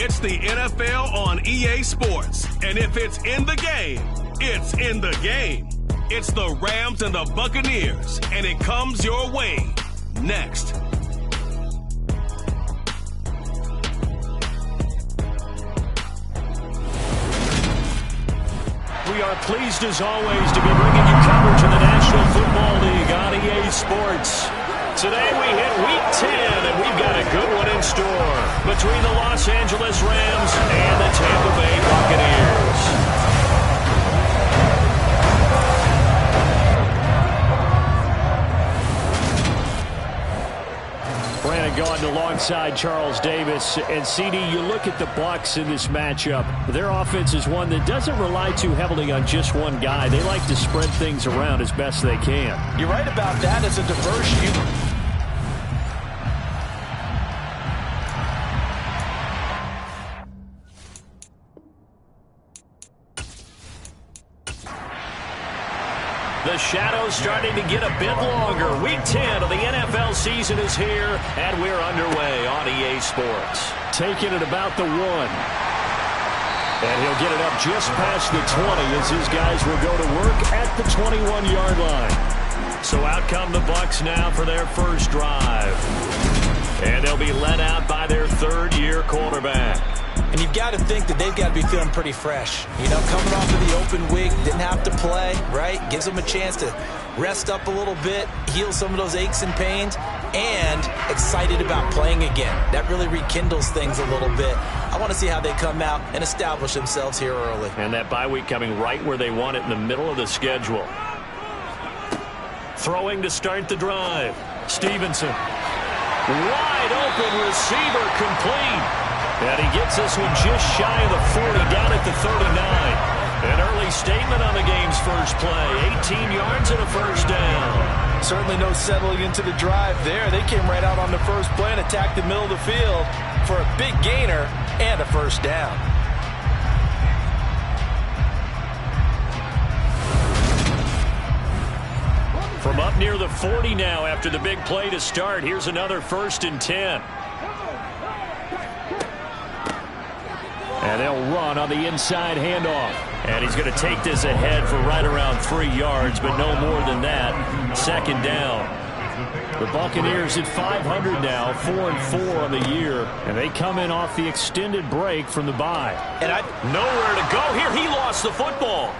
It's the NFL on EA Sports. And if it's in the game, it's in the game. It's the Rams and the Buccaneers, and it comes your way next. We are pleased as always to be bringing you coverage of the National Football League on EA Sports. Today we hit Week 10, and we've got a good one in store between the Los Angeles Rams and the Tampa Bay Buccaneers. Brandon Gaudin alongside Charles Davis. And CD, you look at the Bucs in this matchup. Their offense is one that doesn't rely too heavily on just one guy. They like to spread things around as best they can. You're right about that. It's a diverse The shadow's starting to get a bit longer. Week 10 of the NFL season is here, and we're underway on EA Sports. Taking it about the 1. And he'll get it up just past the 20 as his guys will go to work at the 21-yard line. So out come the Bucs now for their first drive. And they'll be led out by their third-year quarterback. And you've got to think that they've got to be feeling pretty fresh. You know, coming off of the open week, didn't have to play, right? Gives them a chance to rest up a little bit, heal some of those aches and pains, and excited about playing again. That really rekindles things a little bit. I want to see how they come out and establish themselves here early. And that bye week coming right where they want it in the middle of the schedule. Throwing to start the drive. Stevenson. Wide open receiver complete. And he gets this one just shy of the 40, down at the 39. An early statement on the game's first play. 18 yards and a first down. Certainly no settling into the drive there. They came right out on the first play and attacked the middle of the field for a big gainer and a first down. From up near the 40 now after the big play to start. Here's another 1st and 10. And they'll run on the inside handoff. And he's going to take this ahead for right around 3 yards, but no more than that. 2nd down. The Buccaneers at 500 now, 4-4 on the year. And they come in off the extended break from the bye. And nowhere to go here. He lost the football.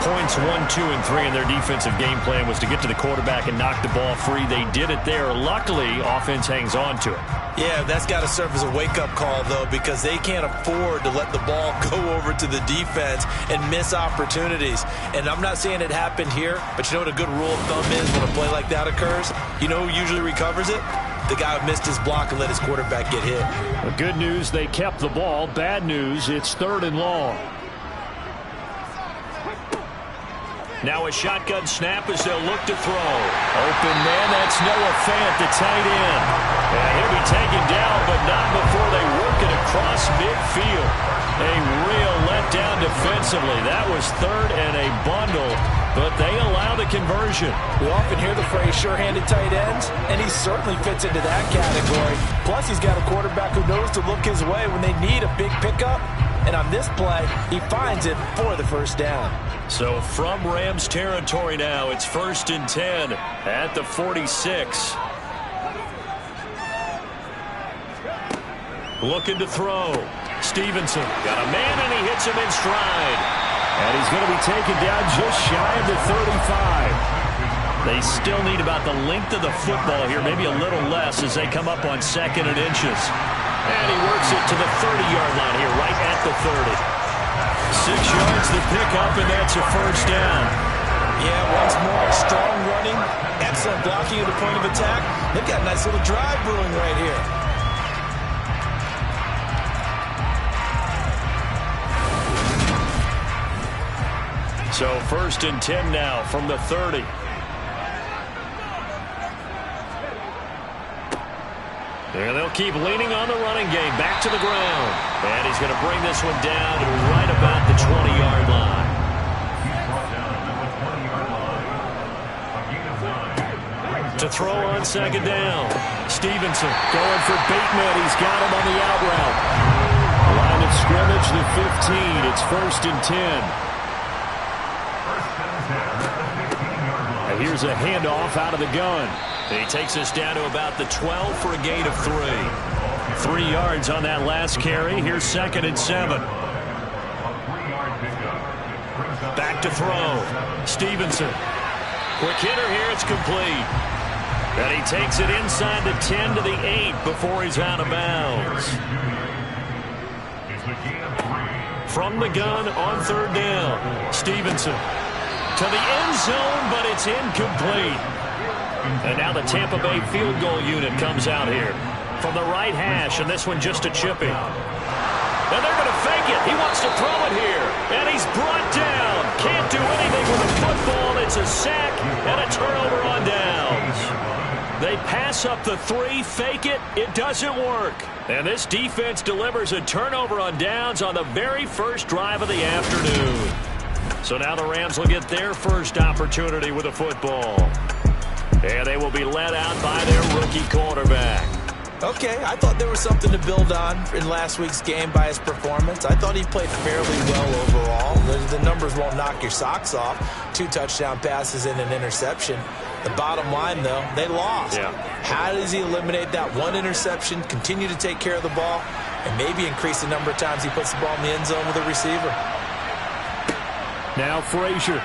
Points 1, 2, and 3 in their defensive game plan was to get to the quarterback and knock the ball free. They did it there. Luckily, offense hangs on to it. Yeah, that's got to serve as a wake-up call, though, because they can't afford to let the ball go over to the defense and miss opportunities. And I'm not saying it happened here, but you know what a good rule of thumb is when a play like that occurs? You know who usually recovers it? The guy who missed his block and let his quarterback get hit. The good news, they kept the ball. Bad news, it's 3rd and long. Now a shotgun snap as they'll look to throw. Open man, that's Noah Fant, the tight end. And he'll be taken down, but not before they work it across midfield. A real letdown defensively. That was 3rd and a bundle, but they allow the conversion. We often hear the phrase sure-handed tight ends, and he certainly fits into that category. Plus, he's got a quarterback who knows to look his way when they need a big pickup. And on this play, he finds it for the first down. So from Rams territory now, it's 1st and 10 at the 46. Looking to throw. Stevenson got a man, and he hits him in stride. And he's going to be taken down just shy of the 35. They still need about the length of the football here, maybe a little less as they come up on 2nd and inches. And he works it to the 30-yard line here, right at the 30. 6 yards to pick up, and that's a first down. Yeah, once more, strong running, excellent blocking at the point of attack. They've got a nice little drive brewing right here. So 1st and 10 now from the 30. And they'll keep leaning on the running game. Back to the ground. And he's going to bring this one down right about the 20-yard line. to throw on second down. Stevenson going for Bateman. He's got him on the out route. Line of scrimmage, the 15. It's 1st and 10. And here's a handoff out of the gun. He takes us down to about the 12 for a gain of 3. 3 yards on that last carry. Here's 2nd and 7. Back to throw. Stevenson. Quick hitter here. It's complete. And he takes it inside the 10 to the 8 before he's out of bounds. From the gun on 3rd down. Stevenson to the end zone, but it's incomplete. And now the Tampa Bay field goal unit comes out here from the right hash, and this one just a chipping. And they're going to fake it. He wants to throw it here, and he's brought down. Can't do anything with a football. It's a sack and a turnover on downs. They pass up the 3, fake it. It doesn't work. And this defense delivers a turnover on downs on the very first drive of the afternoon. So now the Rams will get their first opportunity with a football. And they will be led out by their rookie quarterback. Okay, I thought there was something to build on in last week's game by his performance. I thought he played fairly well overall. The numbers won't knock your socks off. 2 touchdown passes and an interception. The bottom line, though, they lost. Yeah. How does he eliminate that 1 interception, continue to take care of the ball, and maybe increase the number of times he puts the ball in the end zone with a receiver? Now Frazier.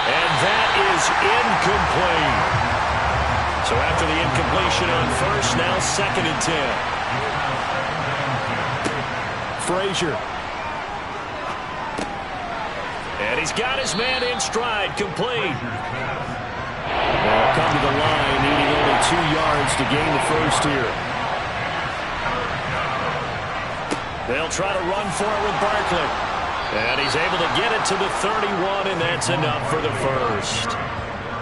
And that is incomplete. So after the incompletion on first, now 2nd and 10. Frazier. And he's got his man in stride, complete. They'll come to the line, needing only 2 yards to gain the first here. They'll try to run for it with Barkley. And he's able to get it to the 31, and that's enough for the first.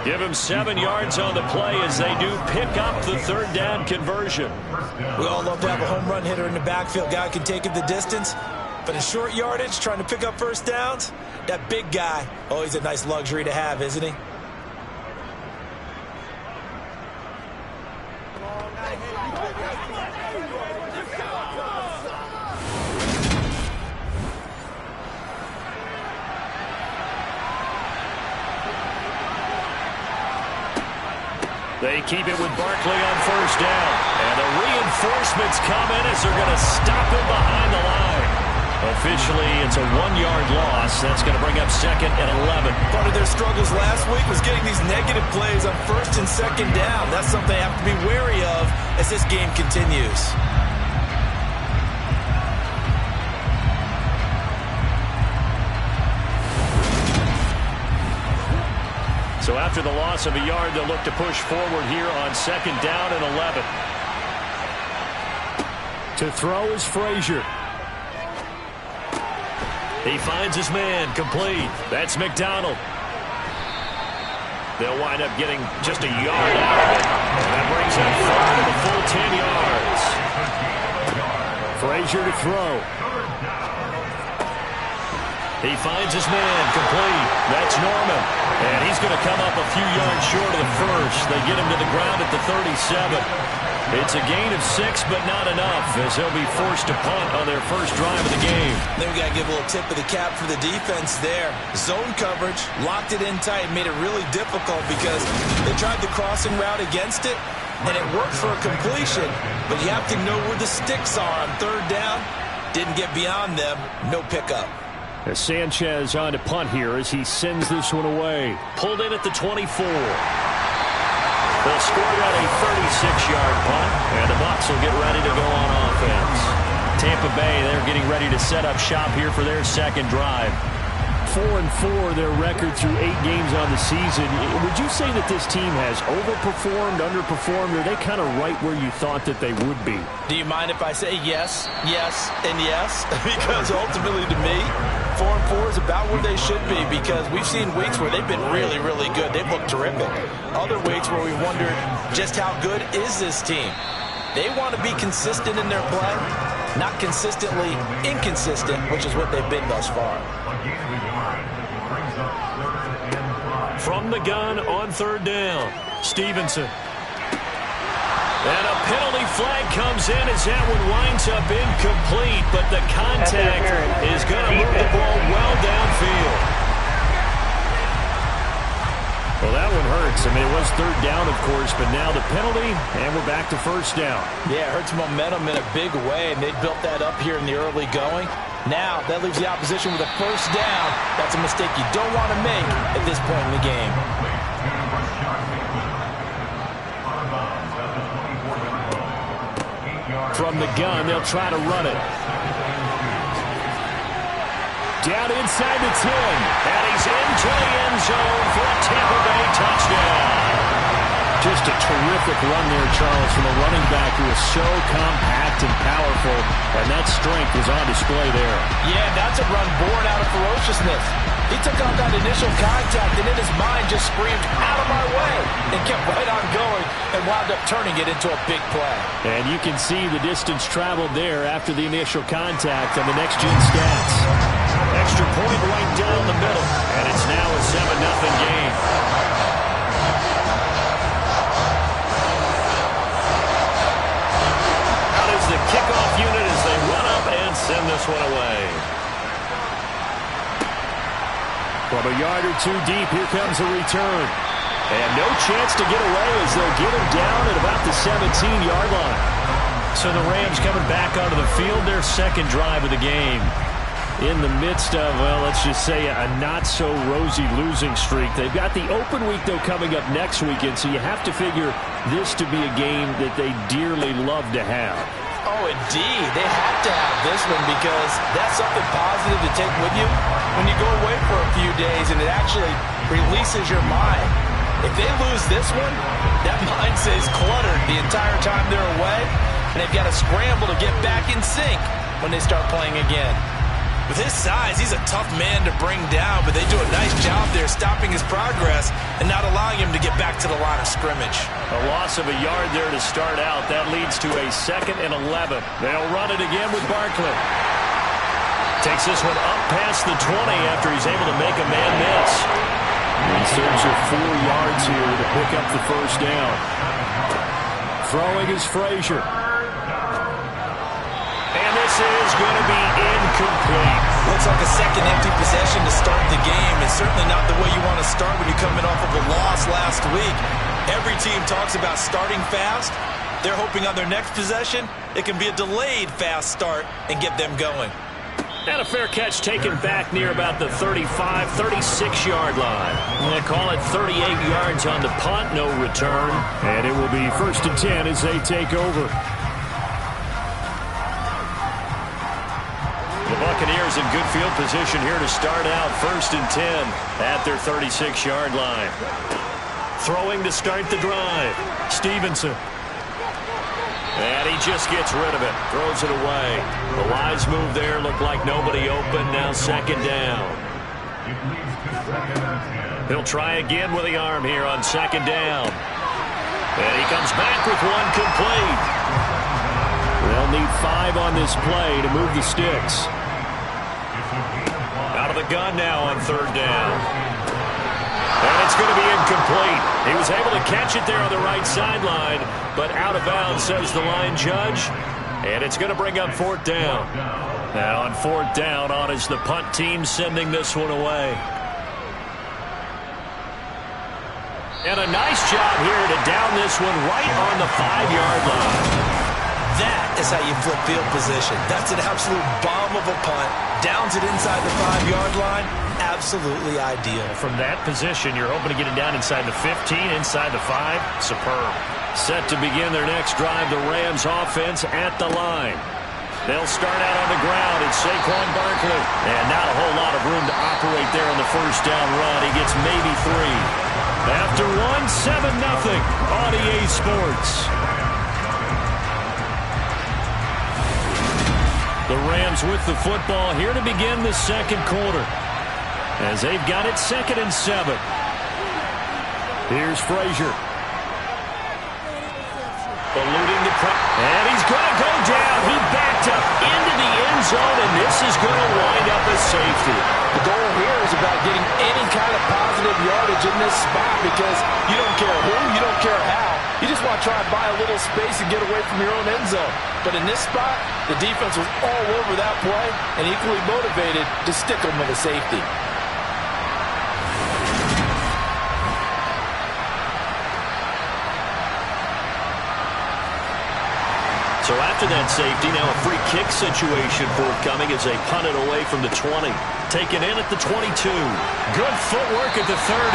Give him 7 yards on the play as they do pick up the 3rd down conversion. We all love to have a home run hitter in the backfield. Guy can take it the distance. But in short yardage, trying to pick up first downs, that big guy, always a nice luxury to have, isn't he? They keep it with Barkley on first down. And the reinforcements come in as they're going to stop him behind the line. Officially, it's a 1-yard loss. That's going to bring up 2nd and 11. Part of their struggles last week was getting these negative plays on 1st and 2nd down. That's something they have to be wary of as this game continues. So after the loss of a yard, they'll look to push forward here on 2nd down and 11. To throw is Frazier. He finds his man, complete. That's McDonald. They'll wind up getting just a yard out of it. And that brings up 3rd to the full 10 yards. Frazier to throw. He finds his man, complete. That's Norman. And he's going to come up a few yards short of the first. They get him to the ground at the 37. It's a gain of 6, but not enough, as they'll be forced to punt on their first drive of the game. Then we got to give a little tip of the cap for the defense there. Zone coverage, locked it in tight, made it really difficult because they tried the crossing route against it, and it worked for a completion, but you have to know where the sticks are on 3rd down. Didn't get beyond them, no pickup. As Sanchez on to punt here as he sends this one away. Pulled in at the 24. They'll score out a 36-yard punt, and the Bucs will get ready to go on offense. Tampa Bay, they're getting ready to set up shop here for their 2nd drive. 4-4, their record through 8 games on the season. Would you say that this team has overperformed, underperformed, or are they kind of right where you thought that they would be? Do you mind if I say yes, yes, and yes? Because ultimately to me, 4-4 is about where they should be, because we've seen weeks where they've been really, really good. They've looked terrific. Other weeks where we wondered just how good is this team. They want to be consistent in their play, not consistently inconsistent, which is what they've been thus far. From the gun on third down, Stevenson. And a penalty flag comes in as that one winds up incomplete, but the contact is going to move the ball well downfield. Well, that one hurts. I mean, it was third down, of course, but now the penalty, and we're back to first down. Yeah, it hurts momentum in a big way, and they built that up here in the early going. Now, that leaves the opposition with a first down. That's a mistake you don't want to make at this point in the game. From the gun, they'll try to run it. Down inside the 10. And he's into the end zone for a Tampa Bay touchdown. Just a terrific run there, Charles, from a running back who is so compact and powerful. And that strength was on display there. Yeah, that's a run born out of ferociousness. He took on that initial contact, and in his mind just screamed, "Out of my way," and kept right on going and wound up turning it into a big play. And you can see the distance traveled there after the initial contact on the next-gen stats. Extra point right down the middle, and it's now a 7-0 game. Out is the kickoff unit as they run up and send this one away. From a yard or two deep, here comes a return. And no chance to get away as they'll get him down at about the 17-yard line. So the Rams coming back onto the field, their second drive of the game. In the midst of, well, let's just say a not-so-rosy losing streak. They've got the open week, though, coming up next weekend, so you have to figure this to be a game that they dearly love to have. Oh, indeed. They have to have this one because that's something positive to take with you when you go away for a few days, and it actually releases your mind. If they lose this one, that mind stays cluttered the entire time they're away, and they've got to scramble to get back in sync when they start playing again. With his size, he's a tough man to bring down, but they do a nice job there stopping his progress and not allowing him to get back to the line of scrimmage. A loss of a yard there to start out. That leads to a 2nd and 11. They'll run it again with Barkley. Takes this one up past the 20 after he's able to make a man miss. He serves her 4 yards here to pick up the first down. Throwing is Frazier. And this is going to be incomplete. Looks like a second empty possession to start the game. It's certainly not the way you want to start when you're coming off of a loss last week. Every team talks about starting fast. They're hoping on their next possession, it can be a delayed fast start and get them going. And a fair catch taken back near about the 35, 36-yard line. They call it 38 yards on the punt, no return. And it will be 1st and 10 as they take over. The Buccaneers in good field position here to start out 1st and 10 at their 36-yard line. Throwing to start the drive. Stevenson. And he just gets rid of it. Throws it away. The wise move there. Looked like nobody open. Now 2nd down. He'll try again with the arm here on 2nd down. And he comes back with one complete. They'll need 5 on this play to move the sticks. Out of the gun now on 3rd down. And it's going to be incomplete. He was able to catch it there on the right sideline, but out of bounds, says the line judge. And it's going to bring up 4th down. Now on 4th down, on is the punt team sending this one away. And a nice job here to down this one right on the 5-yard line. That is how you flip field position. That's an absolute bomb of a punt. Downs it inside the 5-yard line. Absolutely ideal. From that position, you're hoping to get it down inside the 15, inside the 5. Superb. Set to begin their next drive, the Rams offense at the line. They'll start out on the ground. It's Saquon Barkley. And not a whole lot of room to operate there on the 1st down run. He gets maybe 3. After 7-0 on EA Sports. The Rams with the football here to begin the 2nd quarter. As they've got it 2nd and 7. Here's Frazier. Eluding the pressure. And he's going to go down. He backed up into the end zone, and this is going to wind up a safety. The goal here cares about getting any kind of positive yardage in this spot because you don't care who, you don't care how. You just want to try and buy a little space and get away from your own end zone. But in this spot, the defense was all over that play and equally motivated to stick them with a safety. So after that safety, now a free kick situation forthcoming as they punt it away from the 20. Taken in at the 22. Good footwork at the 30.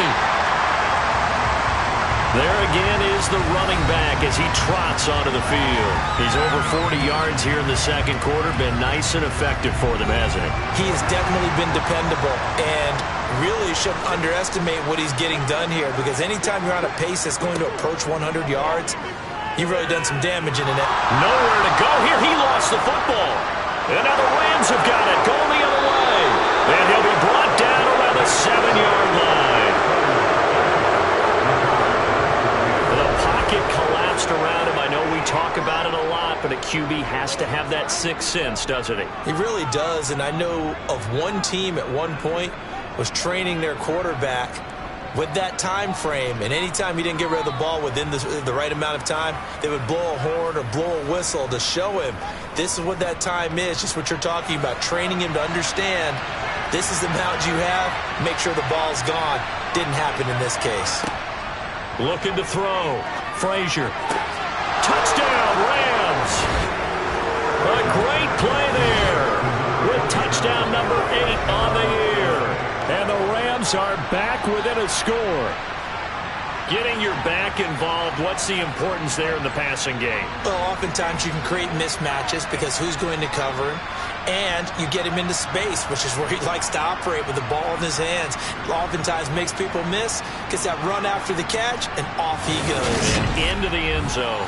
There again is the running back as he trots onto the field. He's over 40 yards here in the second quarter. Been nice and effective for them, hasn't he? He has definitely been dependable and really shouldn't underestimate what he's getting done here because anytime you're on a pace that's going to approach 100 yards, you've really done some damage in it. Nowhere to go here. He lost the football. And now the Rams have got it. Going the other way. And he'll be brought down around the 7-yard line. The pocket collapsed around him. I know we talk about it a lot, but a QB has to have that sixth sense, doesn't he? He really does. And I know of one team at one point was training their quarterback with that time frame, and anytime he didn't get rid of the ball within the right amount of time, they would blow a horn or blow a whistle to show him this is what that time is, just what you're talking about, training him to understand this is the amount you have, make sure the ball's gone. Didn't happen in this case. Looking to throw. Frazier. Touchdown, Rams. A great play there with touchdown number 8 on the year. And the Rams are back within a score. Getting your back involved, what's the importance there in the passing game? Well, oftentimes you can create mismatches because who's going to cover him? And you get him into space, which is where he likes to operate with the ball in his hands. Oftentimes makes people miss, gets that run after the catch, and off he goes. And into the end zone.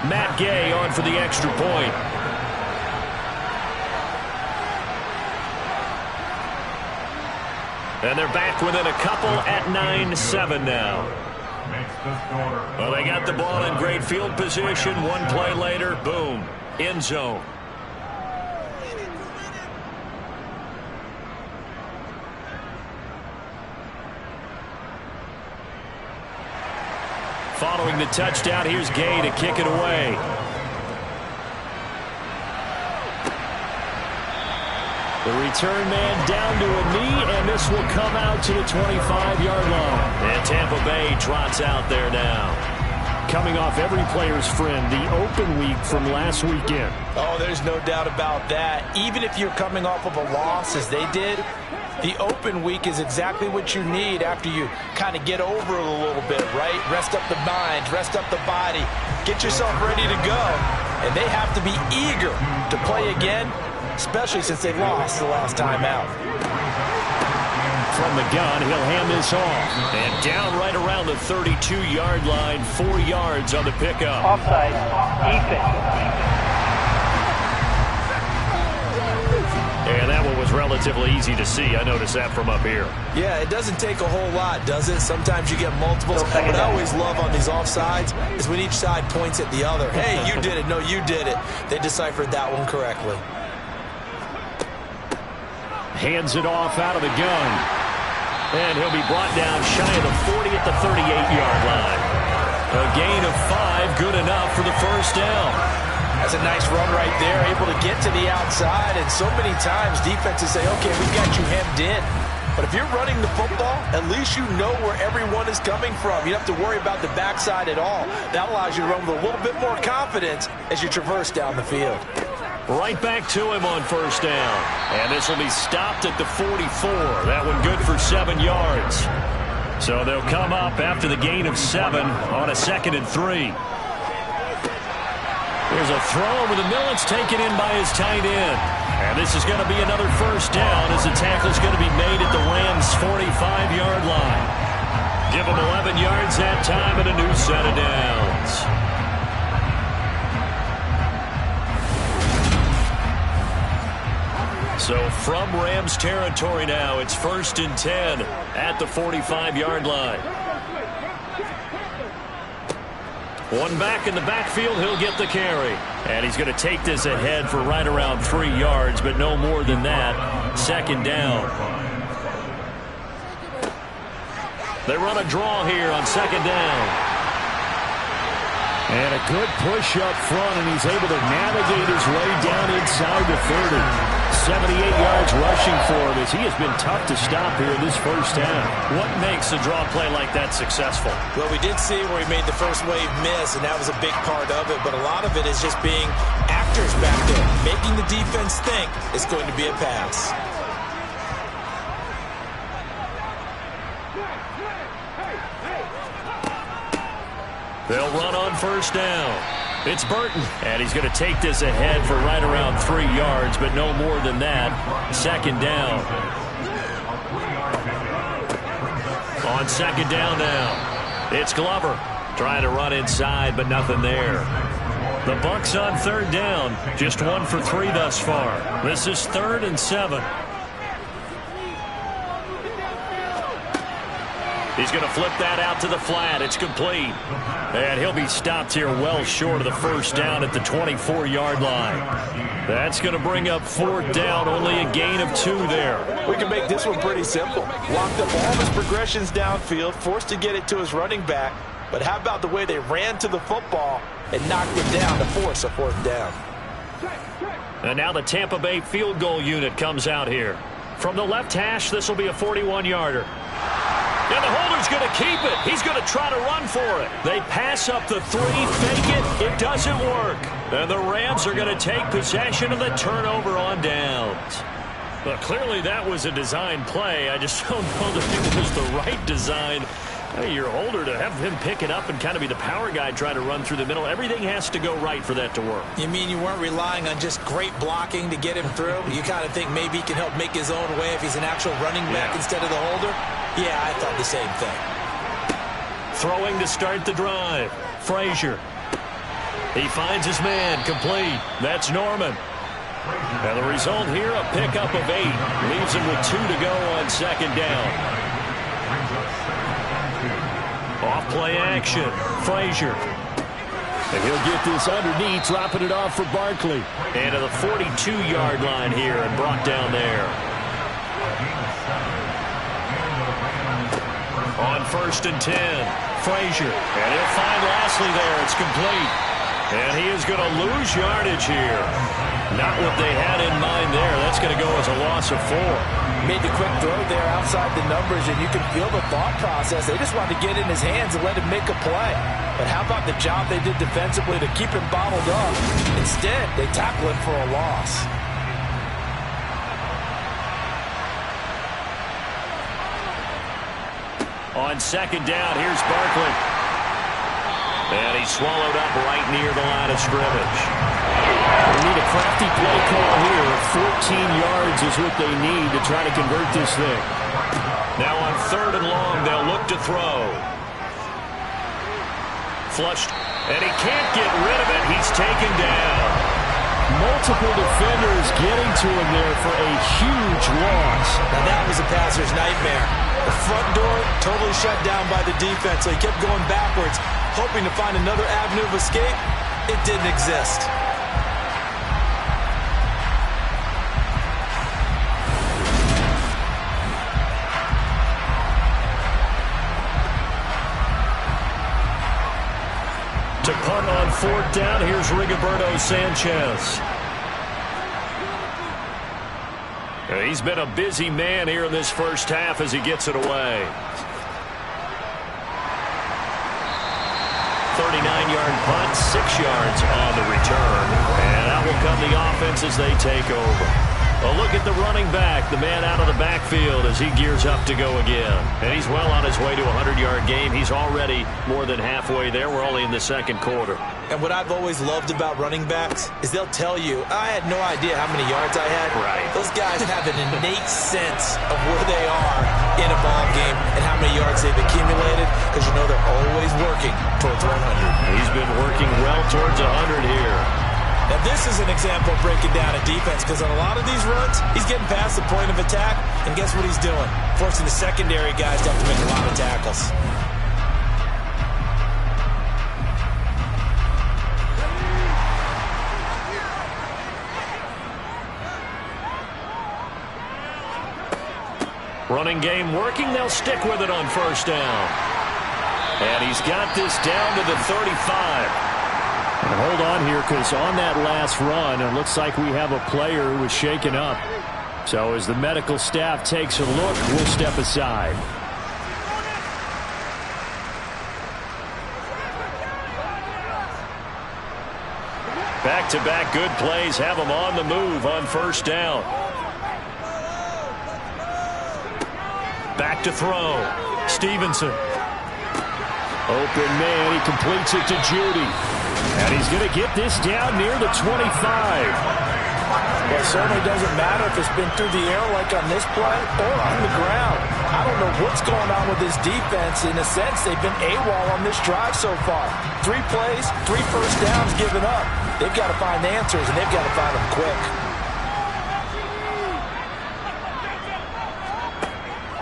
Matt Gay on for the extra point. And they're back within a couple at 9-7 now. Well, they got the ball in great field position. One play later, boom, end zone. Following the touchdown, here's Gay to kick it away. The return man down to a knee, and this will come out to the 25-yard line. And Tampa Bay trots out there now. Coming off every player's friend, the open week from last weekend. Oh, there's no doubt about that. Even if you're coming off of a loss, as they did, the open week is exactly what you need after you kind of get over it a little bit, right? Rest up the mind, rest up the body, get yourself ready to go. And they have to be eager to play again, especially since they lost the last time out. From the gun, he'll hand this off. And down right around the 32-yard line, 4 yards on the pickup. Offside, defense. And that one was relatively easy to see. I noticed that from up here. Yeah, it doesn't take a whole lot, does it? Sometimes you get multiples. What I always love on these offsides is when each side points at the other. Hey, you did it. No, you did it. They deciphered that one correctly. Hands it off out of the gun. And he'll be brought down shy of the 40 at the 38-yard line. A gain of 5, good enough for the first down. That's a nice run right there, able to get to the outside. And so many times defenses say, okay, we've got you hemmed in. But if you're running the football, at least you know where everyone is coming from. You don't have to worry about the backside at all. That allows you to run with a little bit more confidence as you traverse down the field. Right back to him on first down. And this will be stopped at the 44. That one good for 7 yards. So they'll come up after the gain of 7 on a 2nd and 3. There's a throw over the middle. It's taken in by his tight end. And this is going to be another first down as the tackle is going to be made at the Rams' 45-yard line. Give them 11 yards that time and a new set of downs. So from Rams territory now, it's 1st and 10 at the 45-yard line. One back in the backfield, he'll get the carry. And he's going to take this ahead for right around 3 yards, but no more than that. 2nd down. They run a draw here on second down. And a good push up front, and he's able to navigate his way down inside the 30. 78 yards rushing for him as he has been tough to stop here in this first half. What makes a draw play like that successful? Well, we did see where he made the first wave miss, and that was a big part of it. But a lot of it is just being actors back there, making the defense think it's going to be a pass. They'll run on first down. It's Burton, and he's going to take this ahead for right around 3 yards, but no more than that. Second down. On second down now, it's Glover trying to run inside, but nothing there. The Bucs on third down, just 1 for 3 thus far. This is 3rd and 7. He's going to flip that out to the flat. It's complete. And he'll be stopped here well short of the first down at the 24-yard line. That's going to bring up 4th down, only a gain of 2 there. We can make this one pretty simple. Locked up all his progressions downfield, forced to get it to his running back. But how about the way they ran to the football and knocked it down to force a 4th down? And now the Tampa Bay field goal unit comes out here. From the left hash, this will be a 41-yarder. And the holder's going to keep it. He's going to try to run for it. They pass up the 3, fake it. It doesn't work. And the Rams are going to take possession of the turnover on downs. Well, clearly that was a design play. I just don't know that it was the right design. Your holder, to have him pick it up and kind of be the power guy trying to run through the middle, everything has to go right for that to work. You mean you weren't relying on just great blocking to get him through? You kind of think maybe he can help make his own way if he's an actual running back instead of the holder? Yeah, I thought the same thing. Throwing to start the drive. Frazier. He finds his man, complete. That's Norman. And the result here, a pickup of 8. Leaves him with 2 to go on second down. Off play action. Frazier. And he'll get this underneath, dropping it off for Barkley. And to the 42-yard line here and brought down there. On 1st and 10. Frazier. And he'll find Lashley there. It's complete. And he is going to lose yardage here. Not what they had in mind there. That's going to go as a loss of 4. Made the quick throw there outside the numbers, and you can feel the thought process. They just wanted to get in his hands and let him make a play. But how about the job they did defensively to keep him bottled up? Instead, they tackle him for a loss. On second down, here's Barkley. And he's swallowed up right near the line of scrimmage. They need a crafty play call here. 14 yards is what they need to try to convert this thing. Now on 3rd and long, they'll look to throw. Flushed, and he can't get rid of it. He's taken down. Multiple defenders getting to him there for a huge loss. Now that was a passer's nightmare. The front door totally shut down by the defense, so he kept going backwards, hoping to find another avenue of escape. It didn't exist. To punt on 4th down, here's Rigoberto Sanchez. He's been a busy man here in this first half as he gets it away. 39-yard punt, 6 yards on the return. And out will come the offense as they take over. A look at the running back, the man out of the backfield as he gears up to go again. And he's well on his way to a 100-yard game. He's already more than halfway there. We're only in the second quarter. And what I've always loved about running backs is they'll tell you, I had no idea how many yards I had. Right. Those guys have an innate sense of where they are in a ball game and how many yards they've accumulated, because you know they're always working towards 100. He's been working well towards 100 here. Now this is an example of breaking down a defense, because on a lot of these runs, he's getting past the point of attack, and guess what he's doing? Forcing the secondary guys to have to make a lot of tackles. Running game working. They'll stick with it on first down. And he's got this down to the 35. And hold on here, because on that last run, it looks like we have a player who was shaken up. So as the medical staff takes a look, we'll step aside. Back-to-back good plays have them on the move on first down. Back to throw. Stevenson. Open man, he completes it to Judy. And he's going to get this down near the 25. Well, it certainly doesn't matter if it's been through the air like on this play or on the ground. I don't know what's going on with this defense. In a sense, they've been AWOL on this drive so far. 3 plays, 3 first downs given up. They've got to find answers, and they've got to find them quick.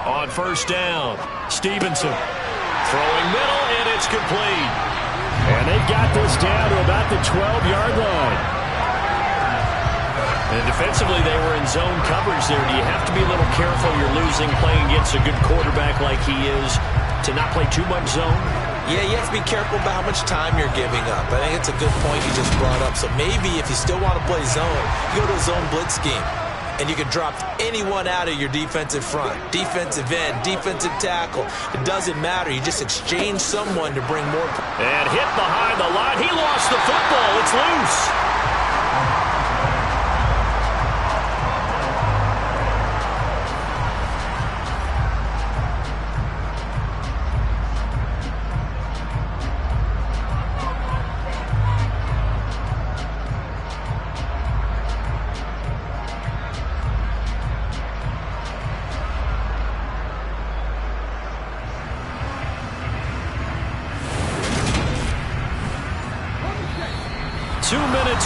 On first down, Stevenson. Throwing middle, and it's complete. And they've got this down to about the 12-yard line. And defensively, they were in zone coverage there. Do you have to be a little careful? You're losing playing against a good quarterback like he is to not play too much zone? Yeah, you have to be careful about how much time you're giving up. I think it's a good point you just brought up. So maybe if you still want to play zone, you go to a zone blitz scheme. And you can drop anyone out of your defensive front. Defensive end, defensive tackle. It doesn't matter. You just exchange someone to bring more. And hit behind the line. He lost the football. It's loose.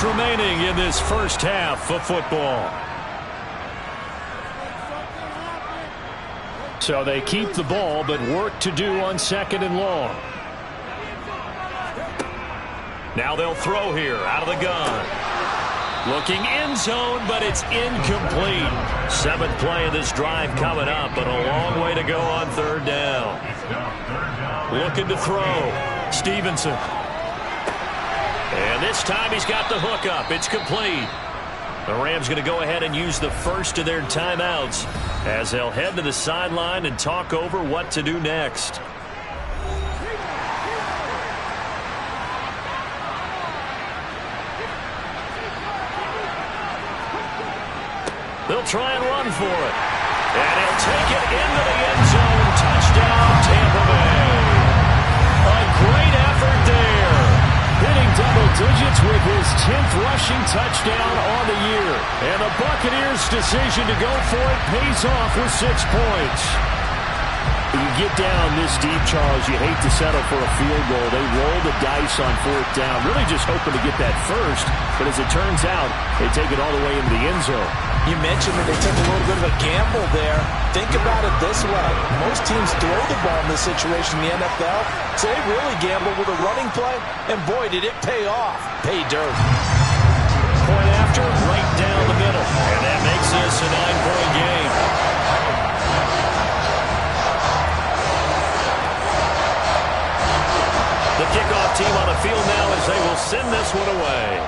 Remaining in this first half of football. So they keep the ball, but work to do on second and long. Now they'll throw here out of the gun. Looking end zone, but it's incomplete. 7th play of this drive coming up, but a long way to go on third down. Looking to throw. Stevenson. And this time he's got the hook up. It's complete. The Rams going to go ahead and use the first of their timeouts as they'll head to the sideline and talk over what to do next. They'll try and run for it. And he'll take it into the end zone. Touchdown, Tampa Bay. A great effort there. Hitting double digits with his 10th rushing touchdown on the year. And the Buccaneers' decision to go for it pays off with 6 points. You get down this deep, Charles, you hate to settle for a field goal. They roll the dice on 4th down, really just hoping to get that first. But as it turns out, they take it all the way into the end zone. You mentioned that they took a little bit of a gamble there. Think about it this way. Most teams throw the ball in this situation in the NFL, so they really gamble with a running play, and boy, did it pay off. Pay dirt. Point after, right down the middle. And that makes this a 9-point game. The kickoff team on the field now as they will send this one away.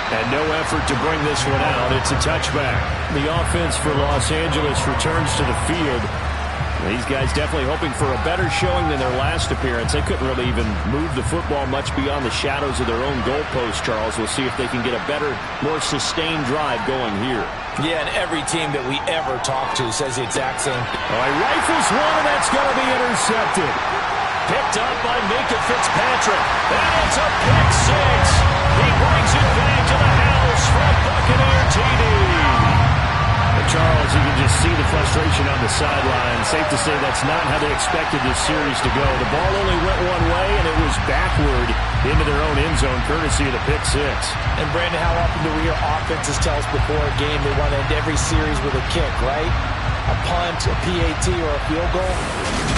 And no effort to bring this one out. It's a touchback. The offense for Los Angeles returns to the field. These guys definitely hoping for a better showing than their last appearance. They couldn't really even move the football much beyond the shadows of their own goalpost, Charles. We'll see if they can get a better, more sustained drive going here. Yeah, and every team that we ever talk to says the exact same. All right, rifles one, and that's going to be intercepted. Picked up by Minkah Fitzpatrick. And it's a pick six. He brings it back to the house from Buccaneer TD. Charles, you can just see the frustration on the sideline. Safe to say that's not how they expected this series to go. The ball only went one way, and it was backward into their own end zone, courtesy of the pick six. And, Brandon, how often do we hear offenses tell us before a game they want to end every series with a kick, right? A punt, a PAT, or a field goal.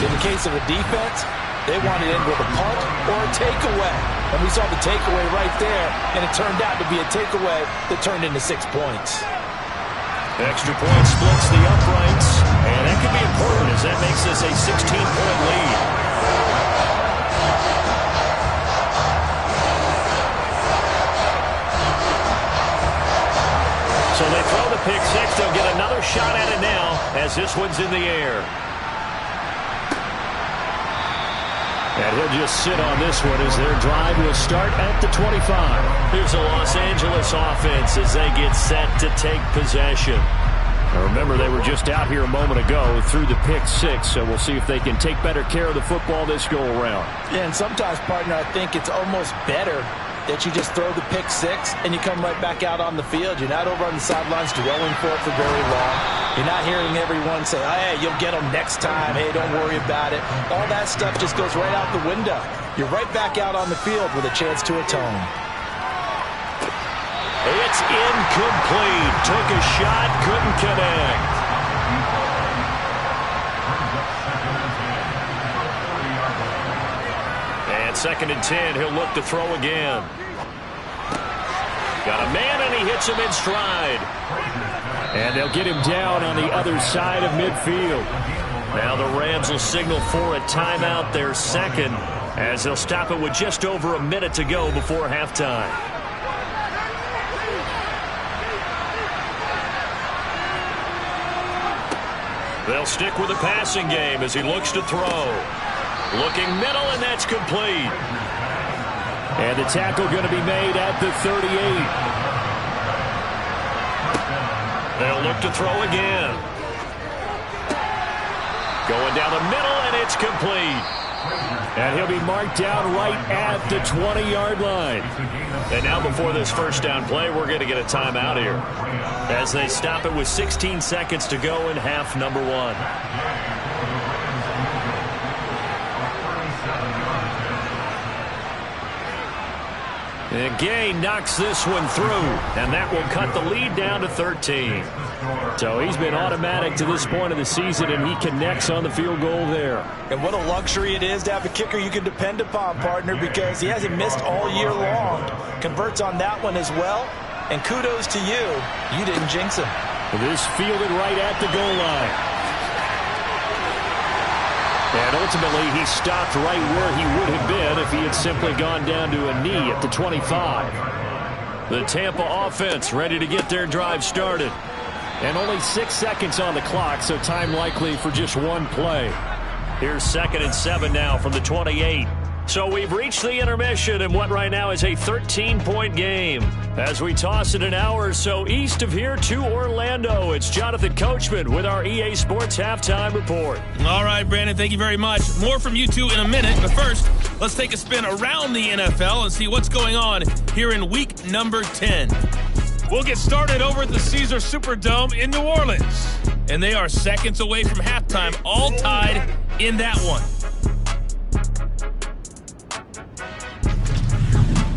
In the case of a defense, they want to end with a punt or a takeaway. And we saw the takeaway right there, and it turned out to be a takeaway that turned into 6 points. Extra point splits the uprights, and that could be important as that makes this a 16-point lead. So they throw the pick six. They'll get another shot at it now as this one's in the air. And he'll just sit on this one as their drive will start at the 25. Here's the Los Angeles offense as they get set to take possession. Now remember, they were just out here a moment ago through the pick six, so we'll see if they can take better care of the football this go-around. Yeah, and sometimes, partner, I think it's almost better that you just throw the pick six and you come right back out on the field. You're not over on the sidelines dwelling for it for very long. You're not hearing everyone say, hey, you'll get them next time. Hey, don't worry about it. All that stuff just goes right out the window. You're right back out on the field with a chance to atone. It's incomplete. Took a shot, couldn't connect. And 2nd and 10, he'll look to throw again. Got a man, and he hits him in stride. And they'll get him down on the other side of midfield. Now the Rams will signal for a timeout, their second, as they'll stop it with just over a minute to go before halftime. They'll stick with the passing game as he looks to throw. Looking middle, and that's complete. And the tackle going to be made at the 38. They'll look to throw again. Going down the middle, and it's complete. And he'll be marked down right at the 20-yard line. And now before this first down play, we're going to get a timeout here as they stop it with 16 seconds to go in half number one. And Gay knocks this one through, and that will cut the lead down to 13. So he's been automatic to this point of the season, and he connects on the field goal there. And what a luxury it is to have a kicker you can depend upon, partner, because he hasn't missed all year long. Converts on that one as well, and kudos to you. You didn't jinx him. This fielded right at the goal line. And ultimately, he stopped right where he would have been if he had simply gone down to a knee at the 25. The Tampa offense ready to get their drive started. And only 6 seconds on the clock, so time likely for just one play. Here's 2nd and 7 now from the 28. So we've reached the intermission in what right now is a 13-point game. As we toss it an hour or so east of here to Orlando, it's Jonathan Coachman with our EA Sports Halftime Report. All right, Brandon, thank you very much. More from you two in a minute, but first, let's take a spin around the NFL and see what's going on here in week number 10. We'll get started over at the Caesars Superdome in New Orleans. And they are seconds away from halftime, all tied in that one.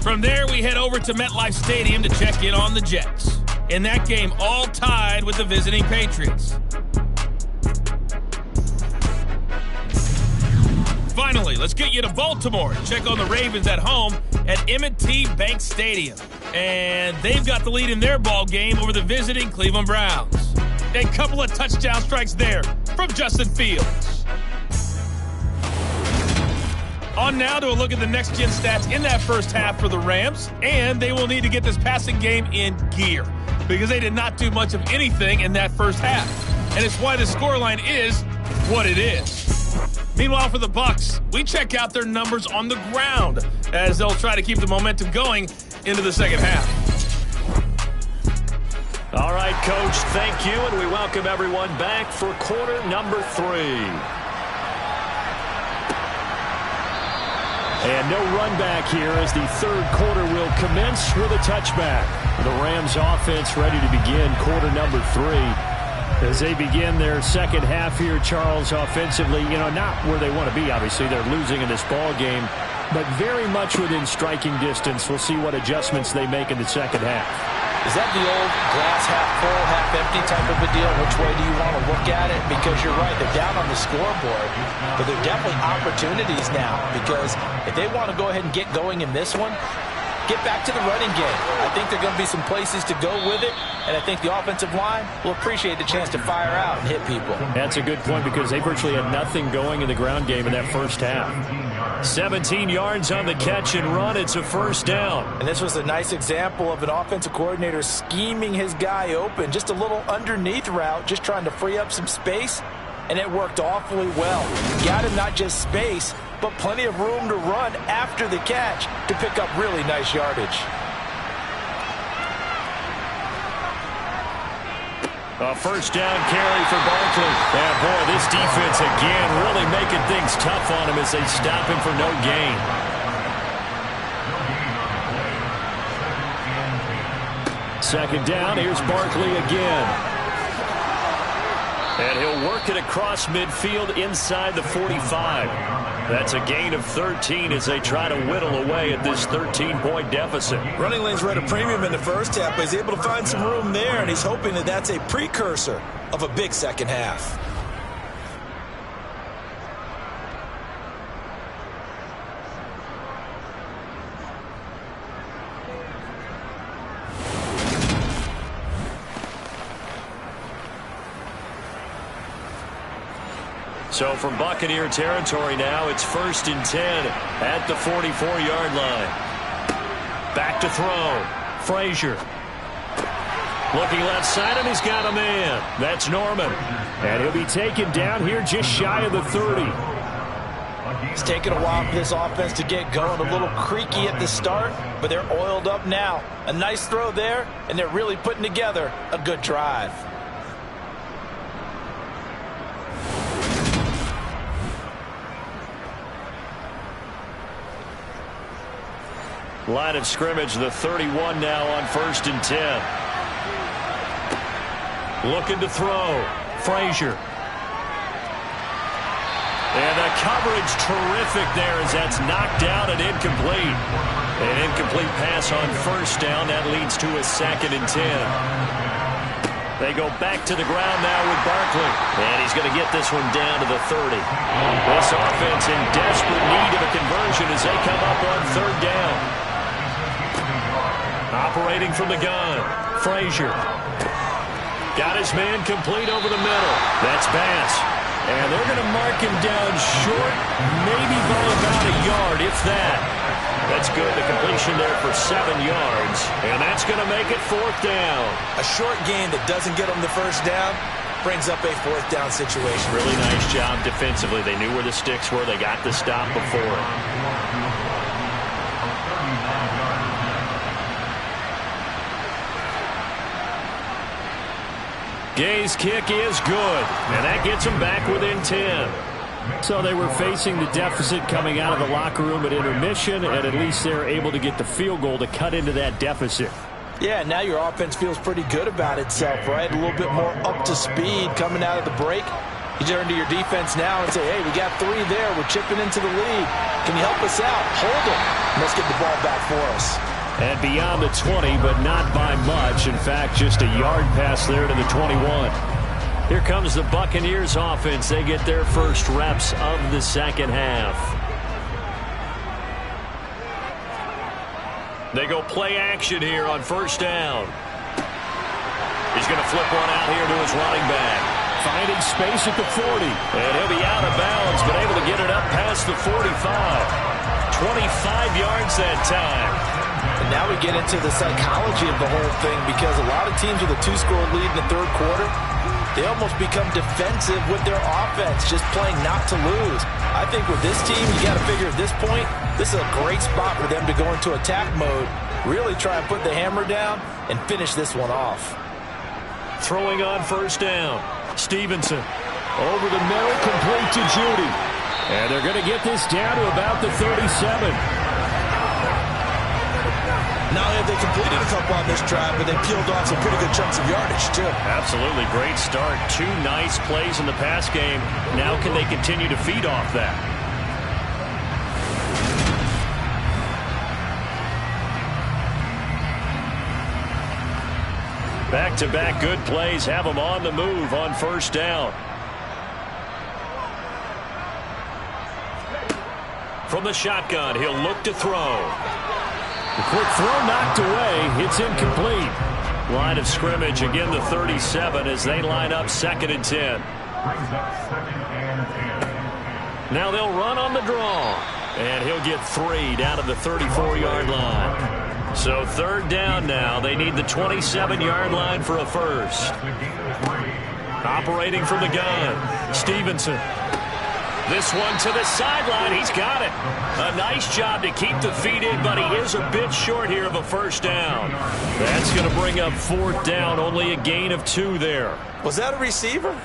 From there, we head over to MetLife Stadium to check in on the Jets. In that game, all tied with the visiting Patriots. Finally, let's get you to Baltimore and check on the Ravens at home at M&T Bank Stadium. And they've got the lead in their ball game over the visiting Cleveland Browns. A couple of touchdown strikes there from Justin Fields. On now to a look at the next-gen stats in that first half for the Rams, and they will need to get this passing game in gear because they did not do much of anything in that first half, and it's why the scoreline is what it is. Meanwhile, for the Bucs, we check out their numbers on the ground as they'll try to keep the momentum going into the second half. All right, Coach, thank you, and we welcome everyone back for quarter number 3. And no run back here as the third quarter will commence with a touchback. The Rams offense ready to begin quarter number 3. As they begin their second half here, Charles, offensively, not where they want to be, obviously. They're losing in this ball game, but very much within striking distance. We'll see what adjustments they make in the second half. Is that the old glass half full, half empty type of a deal? Which way do you want to look at it? Because you're right, they're down on the scoreboard, but they're definitely opportunities now because if they want to go ahead and get going in this one, get back to the running game. I think there are going to be some places to go with it, and I think the offensive line will appreciate the chance to fire out and hit people. That's a good point because they virtually had nothing going in the ground game in that first half. 17 yards on the catch and run. It's a first down. And this was a nice example of an offensive coordinator scheming his guy open. Just a little underneath route, just trying to free up some space, and it worked awfully well. Got him not just space, but plenty of room to run after the catch to pick up really nice yardage. A first down carry for Barkley. And boy, this defense again really making things tough on him as they stop him for no gain. Second down, here's Barkley again. And he'll work it across midfield inside the 45. That's a gain of 13 as they try to whittle away at this 13-point deficit. Running lanes were at a premium in the first half, but he's able to find some room there, and he's hoping that that's a precursor of a big second half. So from Buccaneer territory now, it's 1st and 10 at the 44-yard line. Back to throw. Frazier. Looking left side, and he's got a man. That's Norman. And he'll be taken down here just shy of the 30. It's taken a while for this offense to get going. A little creaky at the start, but they're oiled up now. A nice throw there, and they're really putting together a good drive. Line of scrimmage, the 31 now on 1st and 10. Looking to throw. Frazier. And the coverage terrific there as that's knocked down and incomplete. An incomplete pass on first down. That leads to a 2nd and 10. They go back to the ground now with Barkley. And he's going to get this one down to the 30. This offense in desperate need of a conversion as they come up on 3rd down. Operating from the gun. Frazier. Got his man complete over the middle. That's Bass. And they're going to mark him down short, maybe by about a yard, if that. That's good. The completion there for 7 yards. And that's going to make it 4th down. A short gain that doesn't get them the first down brings up a 4th down situation. Really nice job defensively. They knew where the sticks were. They got the stop before it. Gay's kick is good, and that gets them back within 10. So they were facing the deficit coming out of the locker room at intermission, and at least they're able to get the field goal to cut into that deficit. Yeah, now your offense feels pretty good about itself, right? A little bit more up to speed coming out of the break. You turn to your defense now and say, hey, we got 3 there. We're chipping into the lead. Can you help us out? Hold them. Let's get the ball back for us. And beyond the 20, but not by much. In fact, just a yard pass there to the 21. Here comes the Buccaneers offense. They get their first reps of the second half. They go play action here on 1st down. He's going to flip one out here to his running back. Finding space at the 40. And he'll be out of bounds, but able to get it up past the 45. 25 yards that time. And now we get into the psychology of the whole thing, because a lot of teams with a 2-score lead in the 3rd quarter, they almost become defensive with their offense, just playing not to lose. I think with this team, you got to figure at this point, this is a great spot for them to go into attack mode, really try and put the hammer down and finish this one off. Throwing on 1st down. Stevenson over the middle, complete to Judy. And they're going to get this down to about the 37. Not only have they completed a couple on this drive, but they peeled off some pretty good chunks of yardage, too. Absolutely. Great start. 2 nice plays in the pass game. Now can they continue to feed off that? Back-to-back good plays have them on the move on 1st down. From the shotgun, he'll look to throw. The quick throw knocked away. It's incomplete. Line of scrimmage, again the 37 as they line up 2nd and 10. Now they'll run on the draw. And he'll get 3 down to the 34-yard line. So 3rd down now. They need the 27-yard line for a first. Operating from the gun, Stevenson. This one to the sideline. He's got it. A nice job to keep the feet in, but he is a bit short here of a first down. That's going to bring up 4th down. Only a gain of 2 there. Was that a receiver?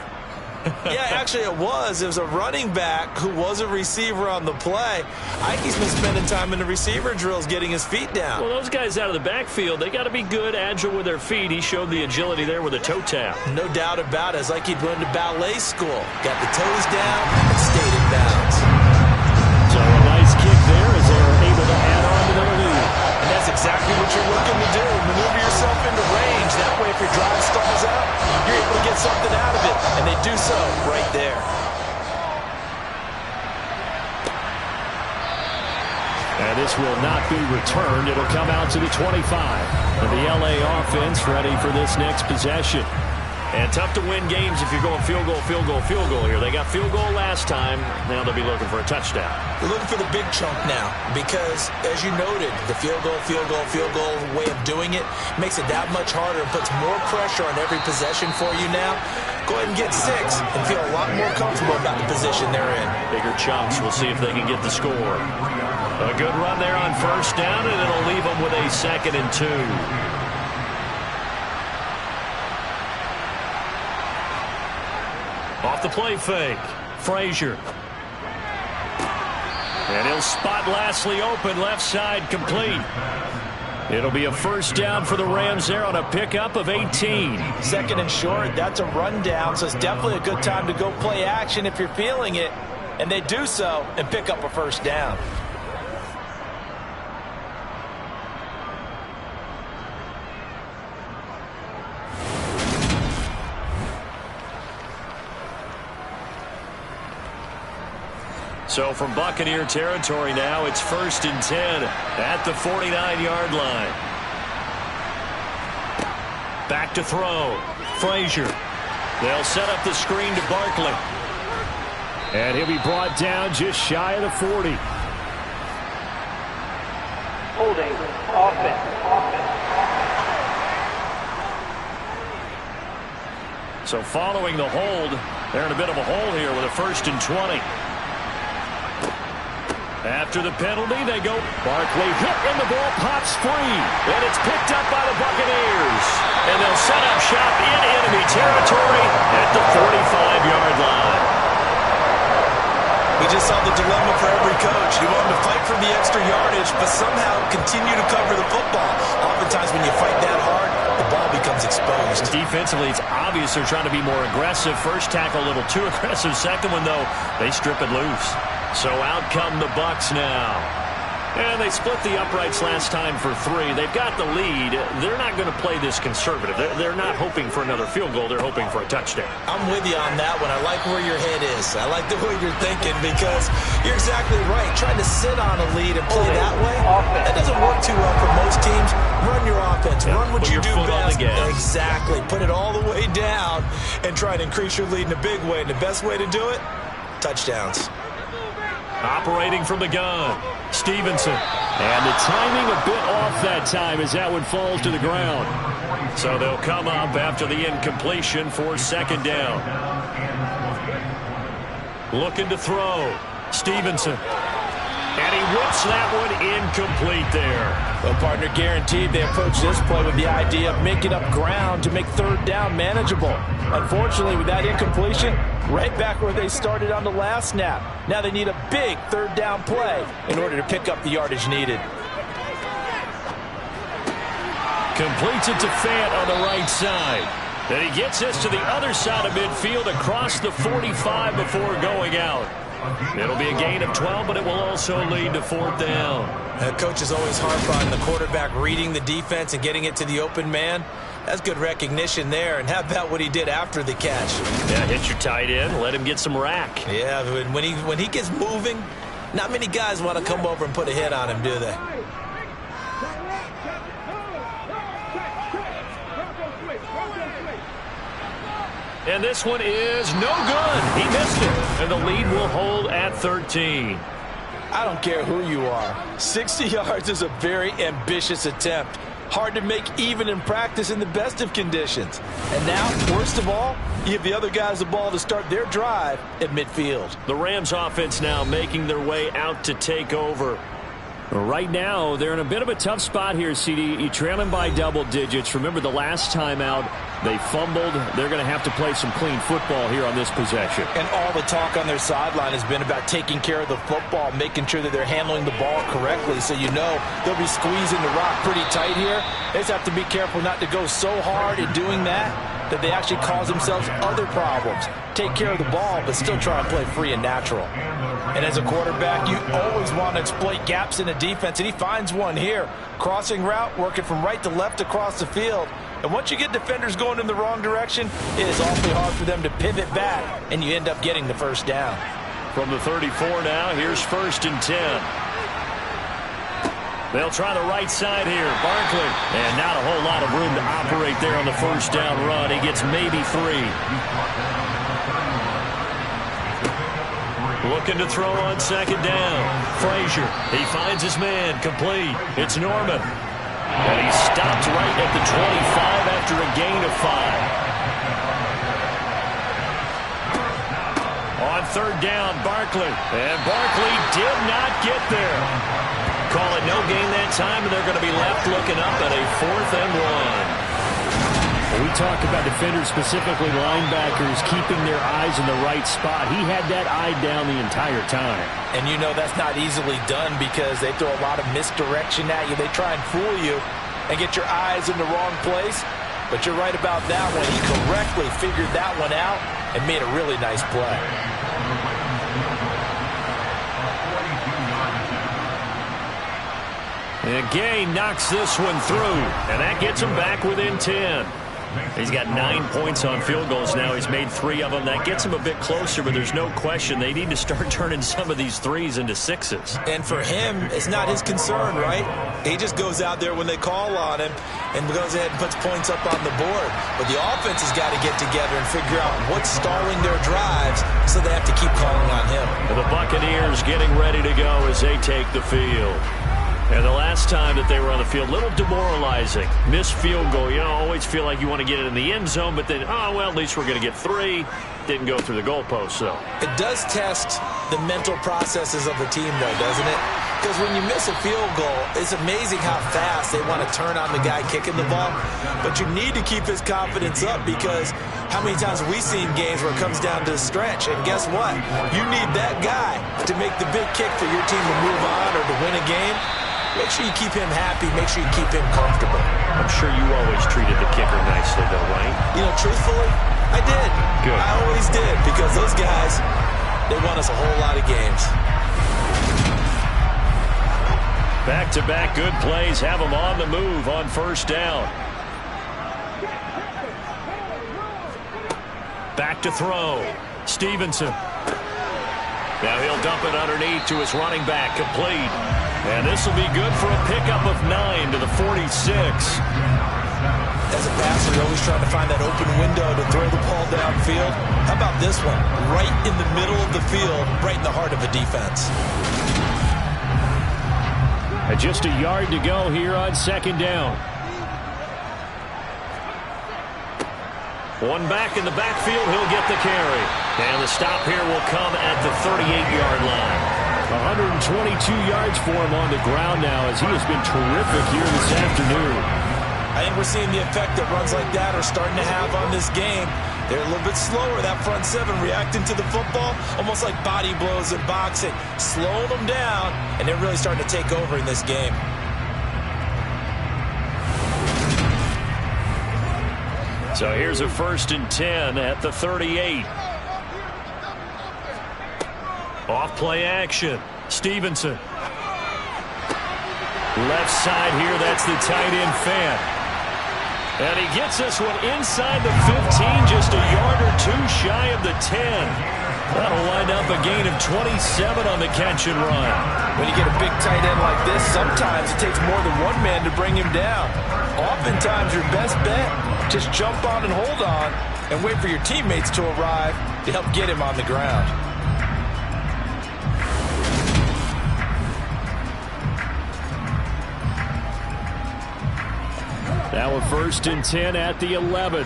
Yeah, actually it was. It was a running back who was a receiver on the play. Ikey's been spending time in the receiver drills getting his feet down. Well, those guys out of the backfield, they got to be good, agile with their feet. He showed the agility there with a toe tap. No doubt about it. It's like he'd run to ballet school. Got the toes down and stayed in bounds. So a nice kick there as they were able to add on to their lead. And that's exactly what you're looking to do. Maneuver yourself into range. That way, if your drive stalls out, you're able to get something out of it. And they do so right there. And this will not be returned. It'll come out to the 25. And the LA offense ready for this next possession. And tough to win games if you're going field goal, field goal, field goal here. They got field goal last time. Now they'll be looking for a touchdown. They're looking for the big chunk now because, as you noted, the field goal way of doing it makes it that much harder and puts more pressure on every possession for you now. Go ahead and get 6 and feel a lot more comfortable about the position they're in. Bigger chunks. We'll see if they can get the score. A good run there on first down, and it'll leave them with a 2nd and 2. Off the play fake, Frazier. And he'll spot Lastly open, left side complete. It'll be a first down for the Rams there on a pickup of 18. 2nd and short, that's a rundown, so it's definitely a good time to go play action if you're feeling it. And they do so and pick up a first down. So from Buccaneer territory now, it's 1st and 10 at the 49-yard line. Back to throw. Frazier. They'll set up the screen to Barkley. And he'll be brought down just shy of the 40. Holding. Offense. So following the hold, they're in a bit of a hole here with a 1st and 20. After the penalty, they go. Barkley hit and the ball pops free. And it's picked up by the Buccaneers. And they'll set up shop in enemy territory at the 45-yard line. We just saw the dilemma for every coach. You want them to fight for the extra yardage, but somehow continue to cover the football. Oftentimes when you fight that hard, the ball becomes exposed. Defensively, it's obvious they're trying to be more aggressive. First tackle a little too aggressive. Second one, though, they strip it loose. So out come the Bucs now. And they split the uprights last time for 3. They've got the lead. They're not going to play this conservative. They're not hoping for another field goal. They're hoping for a touchdown. I'm with you on that one. I like where your head is. I like the way you're thinking because you're exactly right. Trying to sit on a lead and play that way, that doesn't work too well for most teams. Run your offense. Run what you do best. Exactly. Put it all the way down and try to increase your lead in a big way. And the best way to do it, touchdowns. Operating from the gun, Stevenson. And the timing a bit off that time as that one falls to the ground. So they'll come up after the incompletion for 2nd down. Looking to throw, Stevenson. And he whips that one incomplete there. Well, partner, guaranteed they approach this play with the idea of making up ground to make 3rd down manageable. Unfortunately, with that incompletion, right back where they started on the last snap. Now they need a big 3rd down play in order to pick up the yardage needed. Completes it to Fant on the right side. Then he gets this to the other side of midfield across the 45 before going out. It'll be a gain of 12, but it will also lead to 4th down. Coaches always harp on the quarterback reading the defense and getting it to the open man. That's good recognition there. And how about what he did after the catch? Yeah, hit your tight end, let him get some rack. Yeah, when he gets moving, not many guys want to come over and put a hit on him, do they? And this one is no good. He missed it. And the lead will hold at 13. I don't care who you are. 60 yards is a very ambitious attempt. Hard to make even in practice in the best of conditions. And now, worst of all, you give the other guys the ball to start their drive at midfield. The Rams offense now making their way out to take over. Right now, they're in a bit of a tough spot here, CD. You trail them by double digits. Remember the last time out, they fumbled. They're going to have to play some clean football here on this possession. And all the talk on their sideline has been about taking care of the football, making sure that they're handling the ball correctly. So you know they'll be squeezing the rock pretty tight here. They just have to be careful not to go so hard in doing that they actually cause themselves other problems. Take care of the ball, but still try and play free and natural. And as a quarterback, you always want to exploit gaps in the defense, and he finds one here. Crossing route, working from right to left across the field. And once you get defenders going in the wrong direction, it is awfully hard for them to pivot back, and you end up getting the first down. From the 34 now, here's 1st and 10. They'll try the right side here. Barkley. And not a whole lot of room to operate there on the first down run. He gets maybe 3. Looking to throw on 2nd down. Frazier. He finds his man. Complete. It's Norman. And he stopped right at the 25 after a gain of 5. On 3rd down, Barkley. And Barkley did not get there. Call it no gain that time, and they're going to be left looking up at a 4th and 1. We talk about defenders, specifically linebackers, keeping their eyes in the right spot. He had that eye down the entire time. And you know that's not easily done because they throw a lot of misdirection at you. They try and fool you and get your eyes in the wrong place. But you're right about that one. He correctly figured that one out and made a really nice play. And Gay knocks this one through, and that gets him back within 10. He's got 9 points on field goals now. He's made 3 of them. That gets him a bit closer, but there's no question they need to start turning some of these 3s into 6s. And for him, it's not his concern, right? He just goes out there when they call on him and goes ahead and puts points up on the board. But the offense has got to get together and figure out what's stalling their drives, so they have to keep calling on him. And the Buccaneers getting ready to go as they take the field. And the last time that they were on the field, a little demoralizing. Missed field goal. You know, always feel like you want to get it in the end zone, but then, oh, well, at least we're going to get 3. Didn't go through the goalpost, though. It does test the mental processes of the team, though, doesn't it? Because when you miss a field goal, it's amazing how fast they want to turn on the guy kicking the ball. But you need to keep his confidence up because how many times have we seen games where it comes down to the stretch? And guess what? You need that guy to make the big kick for your team to move on or to win a game. Make sure you keep him happy. Make sure you keep him comfortable. I'm sure you always treated the kicker nicely, though, right? You know, truthfully, I did. Good. I always did because those guys, they won us a whole lot of games. Back-to-back good plays have them on the move on 1st down. Back to throw. Stevenson. Now he'll dump it underneath to his running back, complete. And this will be good for a pickup of 9 to the 46. As a passer, you're always trying to find that open window to throw the ball downfield. How about this one? Right in the middle of the field, right in the heart of a defense. And just a yard to go here on 2nd down. One back in the backfield, he'll get the carry. And the stop here will come at the 38-yard line. 122 yards for him on the ground now as he has been terrific here this afternoon. I think we're seeing the effect that runs like that are starting to have on this game. They're a little bit slower, that front 7, reacting to the football, almost like body blows in boxing, slowing them down, and they're really starting to take over in this game. So here's a 1st and 10 at the 38. Off play action. Stevenson. Left side here, that's the tight end Fant. And he gets this one inside the 15, just a yard or 2 shy of the 10. That'll wind up a gain of 27 on the catch and run. When you get a big tight end like this, sometimes it takes more than one man to bring him down. Oftentimes your best bet, just jump on and hold on, and wait for your teammates to arrive to help get him on the ground. Now a 1st and 10 at the 11.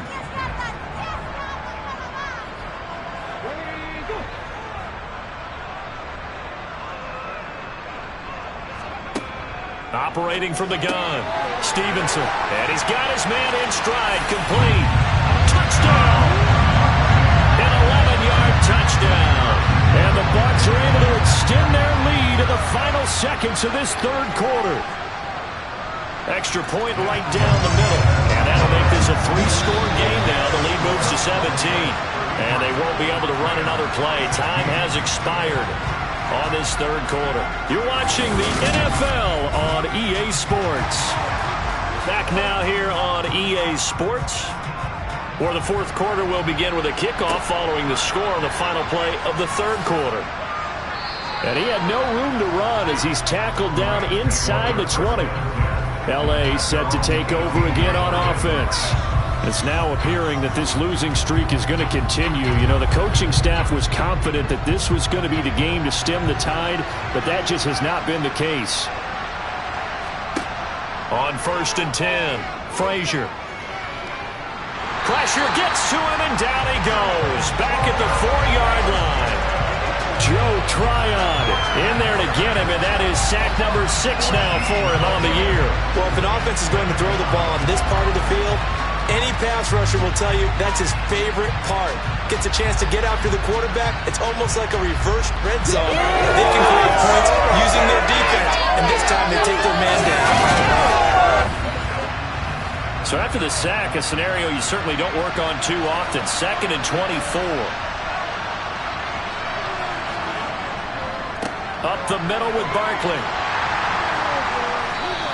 Operating from the gun, Stevenson. And he's got his man in stride, complete. Touchdown! An 11-yard touchdown. And the Bucs are able to extend their lead in the final seconds of this third quarter. Extra point right down the middle. And that'll make this a 3-score game now. The lead moves to 17. And they won't be able to run another play. Time has expired on this third quarter. You're watching the NFL on EA Sports. Back now here on EA Sports, where the fourth quarter will begin with a kickoff following the score on the final play of the third quarter. And he had no room to run as he's tackled down inside the 20. LA set to take over again on offense. It's now appearing that this losing streak is going to continue. You know, the coaching staff was confident that this was going to be the game to stem the tide, but that just has not been the case. On 1st and 10, Frazier. Pressure gets to him, and down he goes. Back at the 4-yard line. Joe Tryon in there to get him, and that is sack number 6 now for him on the year. Well, if an offense is going to throw the ball on this part of the field, any pass rusher will tell you that's his favorite part. Gets a chance to get after the quarterback. It's almost like a reverse red zone. They can create points using their defense, and this time they take their man down. So after the sack, a scenario you certainly don't work on too often. 2nd and 24. Up the middle with Barkley.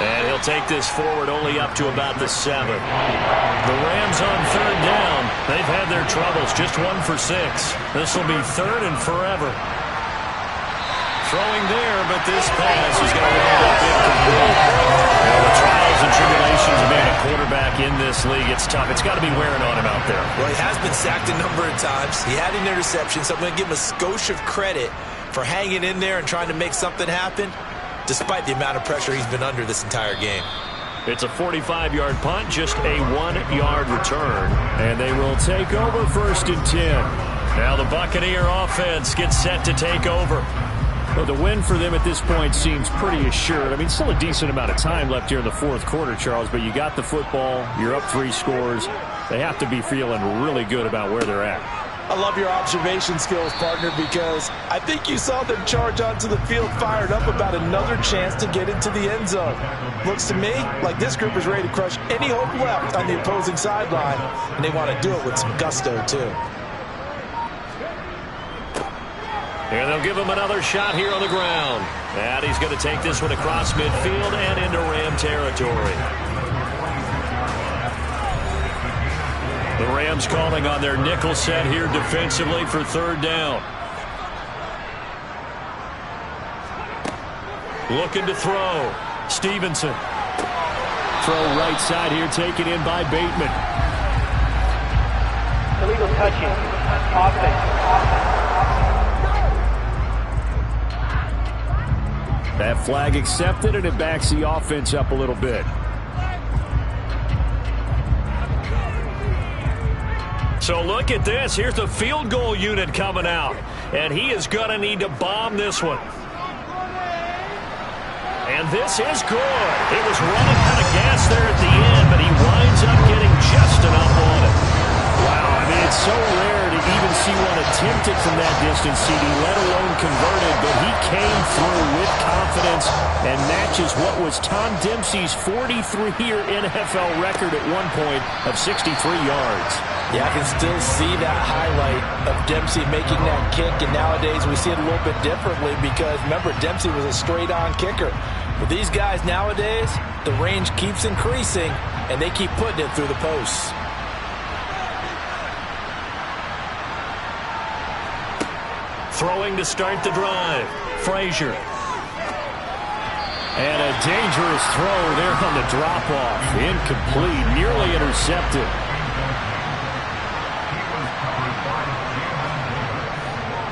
And he'll take this forward only up to about the 7. The Rams on 3rd down. They've had their troubles. Just 1 for 6. This will be 3rd and forever. Throwing there, but this pass is going to wind up incomplete. You know, the trials and tribulations of being a quarterback in this league, it's tough. It's got to be wearing on him out there. Well, he has been sacked a number of times. He had an interception, so I'm going to give him a skosh of credit for hanging in there and trying to make something happen, despite the amount of pressure he's been under this entire game. It's a 45-yard punt, just a 1-yard return. And they will take over 1st and 10. Now the Buccaneer offense gets set to take over. Well, the win for them at this point seems pretty assured. I mean, still a decent amount of time left here in the fourth quarter, Charles, but you got the football, you're up 3 scores. They have to be feeling really good about where they're at. I love your observation skills, partner, because I think you saw them charge onto the field fired up about another chance to get into the end zone. Looks to me like this group is ready to crush any hope left on the opposing sideline, and they want to do it with some gusto, too. And they'll give him another shot here on the ground. And he's going to take this one across midfield and into Ram territory. The Rams calling on their nickel set here defensively for 3rd down. Looking to throw. Stevenson. Throw right side here, taken in by Bateman. Illegal touching. Offense. That flag accepted, and it backs the offense up a little bit. So look at this. Here's the field goal unit coming out. And he is going to need to bomb this one. And this is good. It was running out of gas there at the end, but he winds up getting just enough on it. Wow, I mean, it's so rare to even see one attempted from that distance, CD, let alone converted, but he came through with confidence and matches what was Tom Dempsey's 43-year NFL record at one point of 63 yards. Yeah, I can still see that highlight of Dempsey making that kick, and nowadays we see it a little bit differently because, remember, Dempsey was a straight-on kicker. But these guys nowadays, the range keeps increasing, and they keep putting it through the posts. Throwing to start the drive. Frazier. And a dangerous throw there on the drop-off. Incomplete, nearly intercepted.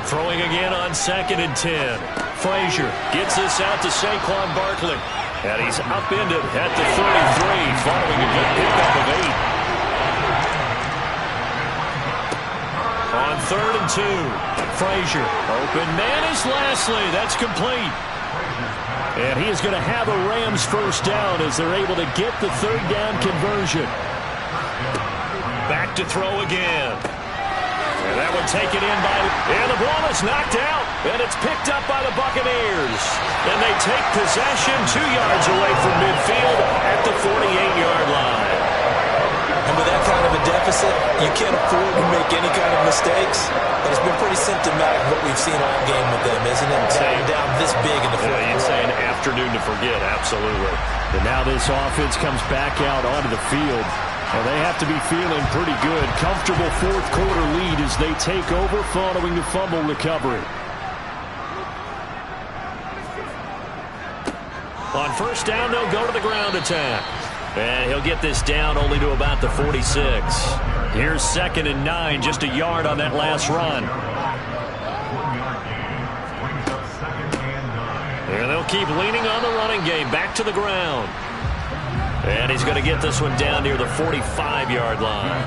Throwing again on 2nd and 10. Frazier gets this out to Saquon Barkley. And he's upended at the 33 following a good pickup of 8. On 3rd and 2. Frazier. Open man is Lashley. That's complete. And he is going to have a Rams first down as they're able to get the 3rd down conversion. Back to throw again. And that one taken in by... And the ball is knocked out. And it's picked up by the Buccaneers. And they take possession 2 yards away from midfield at the 48-yard line. And with that kind of a deficit, you can't afford to make any kind of mistakes. And it's been pretty symptomatic of what we've seen all game with them, isn't it? Taking down this big in the fourth quarter. You'd say an afternoon to forget, absolutely. And now this offense comes back out onto the field. And they have to be feeling pretty good. Comfortable fourth quarter lead as they take over following the fumble recovery. On first down, they'll go to the ground attack. And he'll get this down only to about the 46. Here's 2nd and 9, just a yard on that last run. And they'll keep leaning on the running game, back to the ground. And he's going to get this one down near the 45-yard line.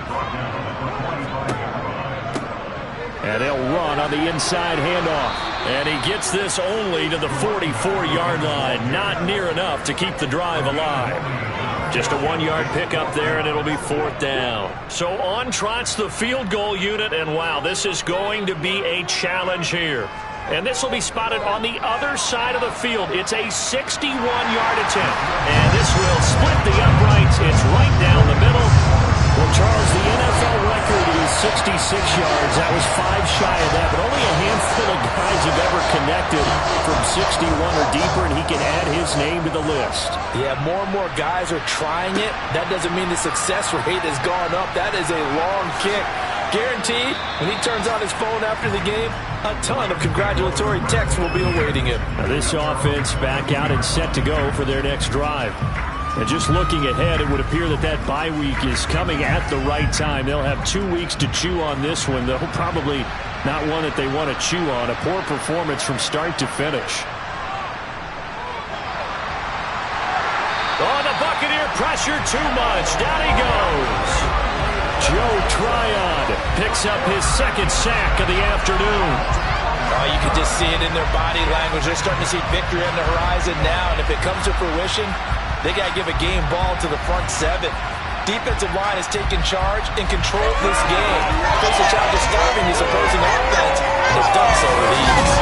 And they'll run on the inside handoff. And he gets this only to the 44-yard line. Not near enough to keep the drive alive. Just a 1-yard pickup there, and it'll be 4th down. So on trots the field goal unit, and wow, this is going to be a challenge here. And this will be spotted on the other side of the field. It's a 61-yard attempt. And this will split the uprights. It's right down the middle. Well, Charles, the NFL record is 66 yards. That was 5 shy of that, but only a handful of guys have ever connected from 61 or deeper, and he can add his name to the list. Yeah, more and more guys are trying it. That doesn't mean the success rate has gone up. That is a long kick. Guaranteed, when he turns on his phone after the game, a ton of congratulatory texts will be awaiting him. Now this offense back out and set to go for their next drive. And just looking ahead, it would appear that that bye week is coming at the right time. They'll have 2 weeks to chew on this one, though probably not one that they want to chew on. A poor performance from start to finish. Oh, the Buccaneer pressure too much. Down he goes. Joe Tryon picks up his 2nd sack of the afternoon. Oh, you can just see it in their body language. They're starting to see victory on the horizon now, and if it comes to fruition, they got to give a game ball to the front 7. Defensive line has taken charge and controlled this game. Face a challenge of stopping this opposing offense, and has done so with ease.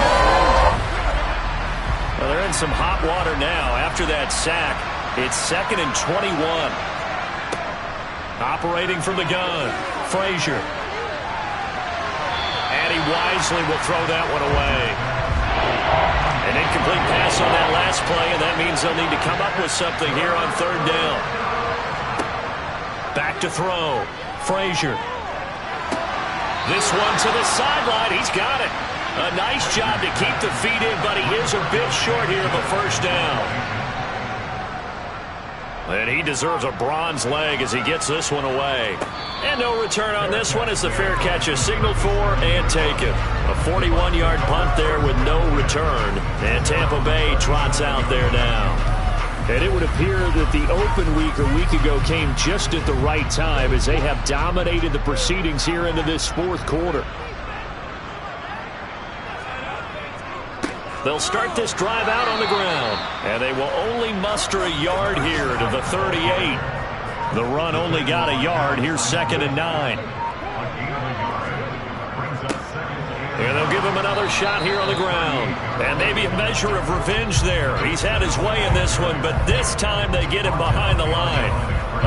Well, they're in some hot water now after that sack. It's 2nd and 21. Operating from the gun, Frazier. And he wisely will throw that one away. An incomplete pass on that last play, and that means they'll need to come up with something here on 3rd down. Back to throw, Frazier. This one to the sideline, he's got it. A nice job to keep the feet in, but he is a bit short here of a first down. And he deserves a bronze leg as he gets this one away. And no return on this one as the fair catch is signaled for and taken. A 41-yard punt there with no return. And Tampa Bay trots out there now. And it would appear that the open week a week ago came just at the right time as they have dominated the proceedings here into this fourth quarter. They'll start this drive out on the ground, and they will only muster a yard here to the 38. The run only got a yard. Here's 2nd and 9. And they'll give him another shot here on the ground. And maybe a measure of revenge there. He's had his way in this one, but this time they get him behind the line.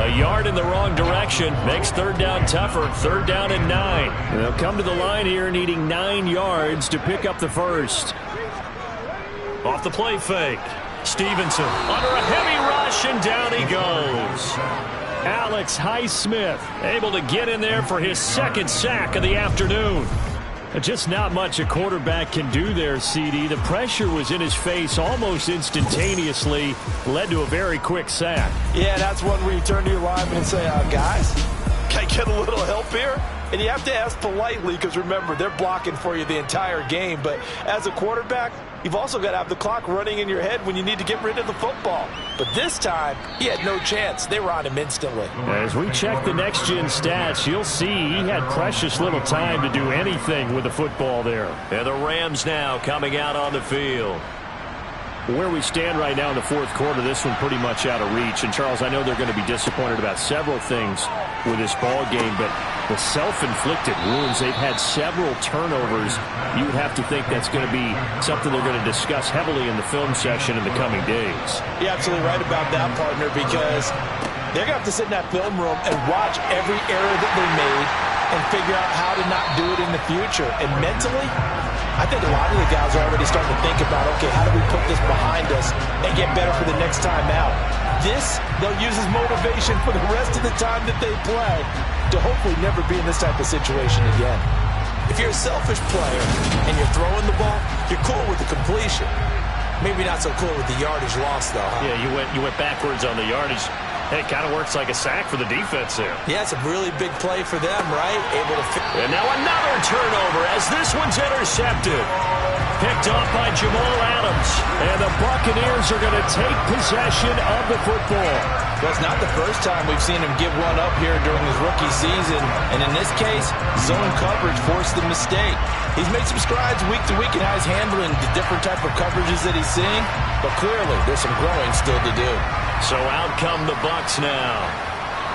A yard in the wrong direction makes 3rd down tougher. 3rd down and 9. And they'll come to the line here needing 9 yards to pick up the first. Off the play fake. Stevenson under a heavy rush, and down he goes. Alex Highsmith able to get in there for his 2nd sack of the afternoon. Just not much a quarterback can do there, CD. The pressure was in his face almost instantaneously, led to a very quick sack. Yeah, that's one where you turn to your lineman and say, guys, can I get a little help here? And you have to ask politely because, remember, they're blocking for you the entire game. But as a quarterback, you've also got to have the clock running in your head when you need to get rid of the football. But this time, he had no chance. They were on him instantly. As we check the next-gen stats, you'll see he had precious little time to do anything with the football there. And the Rams now coming out on the field. Where we stand right now in the fourth quarter, this one pretty much out of reach. And, Charles, I know they're going to be disappointed about several things with this ball game, but the self-inflicted wounds, they've had several turnovers. You would have to think that's going to be something they're going to discuss heavily in the film session in the coming days. You're absolutely right about that, partner, because they're going to have to sit in that film room and watch every error that they made and figure out how to not do it in the future. And mentally, I think a lot of the guys are already starting to think about, okay, how do we put this behind us and get better for the next time out? This, they'll use as motivation for the rest of the time that they play to hopefully never be in this type of situation again. If you're a selfish player and you're throwing the ball, you're cool with the completion. Maybe not so cool with the yardage loss, though, huh? Yeah, you went backwards on the yardage. Hey, it kind of works like a sack for the defense there. Yeah, it's a really big play for them, right? Able to and now another turnover as this one's intercepted. Picked off by Jamal Adams. And the Buccaneers are going to take possession of the football. Well, it's not the first time we've seen him give one up here during his rookie season. And in this case, zone coverage forced the mistake. He's made some strides week to week in how he's handling the different type of coverages that he's seeing. But clearly, there's some growing still to do. So out come the Bucs now.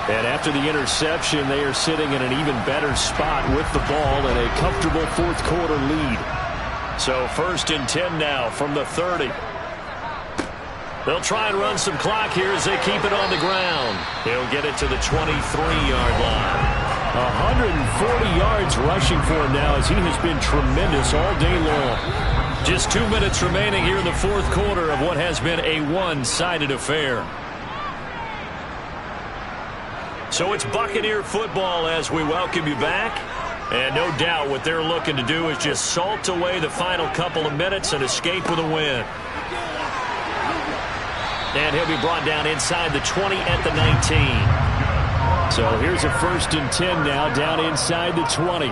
And after the interception, they are sitting in an even better spot with the ball and a comfortable fourth quarter lead. So 1st and 10 now from the 30. They'll try and run some clock here as they keep it on the ground. He'll get it to the 23-yard line. 140 yards rushing for him now as he has been tremendous all day long. Just 2 minutes remaining here in the fourth quarter of what has been a one-sided affair. So it's Buccaneer football as we welcome you back. And no doubt what they're looking to do is just salt away the final couple of minutes and escape with a win. And he'll be brought down inside the 20 at the 19. So here's a 1st and 10 now down inside the 20.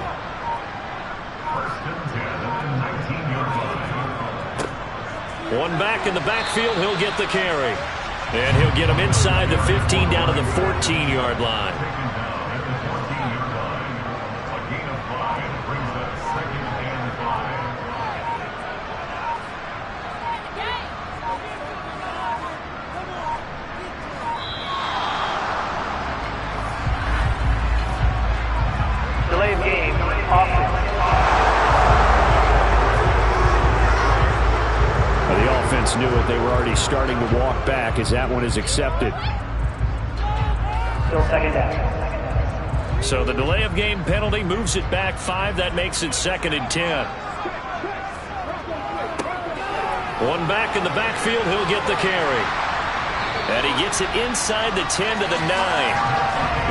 One back in the backfield, he'll get the carry. And he'll get him inside the 15 down to the 14-yard line. Delay of game, offense. The offense knew it. They were already starting to walk back as that one is accepted. Still 2nd down. So the delay of game penalty moves it back 5. That makes it 2nd and 10. One back in the backfield. He'll get the carry. And he gets it inside the 10 to the 9.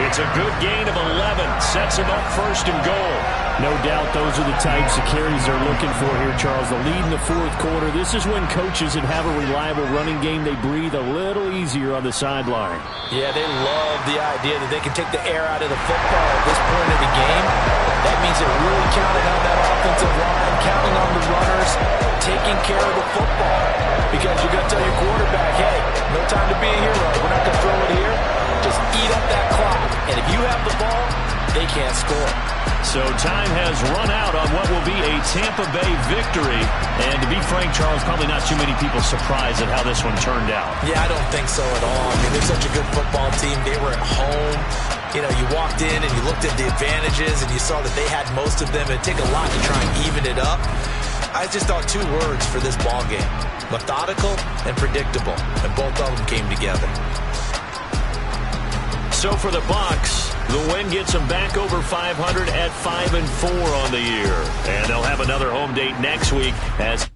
It's a good gain of 11. Sets him up 1st and goal. No doubt those are the types of carries they're looking for here, Charles. The lead in the fourth quarter. This is when coaches that have a reliable running game, they breathe a little easier on the sideline. Yeah, they love the idea that they can take the air out of the football at this point of the game. That means they're really counting on that offensive line, counting on the runners, taking care of the football. Because you're going to tell your quarterback, hey, no time to be a hero. We're not going to throw it here. Just eat up that clock. And if you have the ball, they can't score. So time has run out on what will be a Tampa Bay victory. And to be frank, Charles, probably not too many people surprised at how this one turned out. Yeah, I don't think so at all. I mean, they're such a good football team. They were at home. You know, you walked in and you looked at the advantages and you saw that they had most of them. It'd take a lot to try and even it up. I just thought 2 words for this ball game: methodical and predictable. And both of them came together. So for the Bucs, the win gets them back over 500 at 5-4 on the year. And they'll have another home date next week as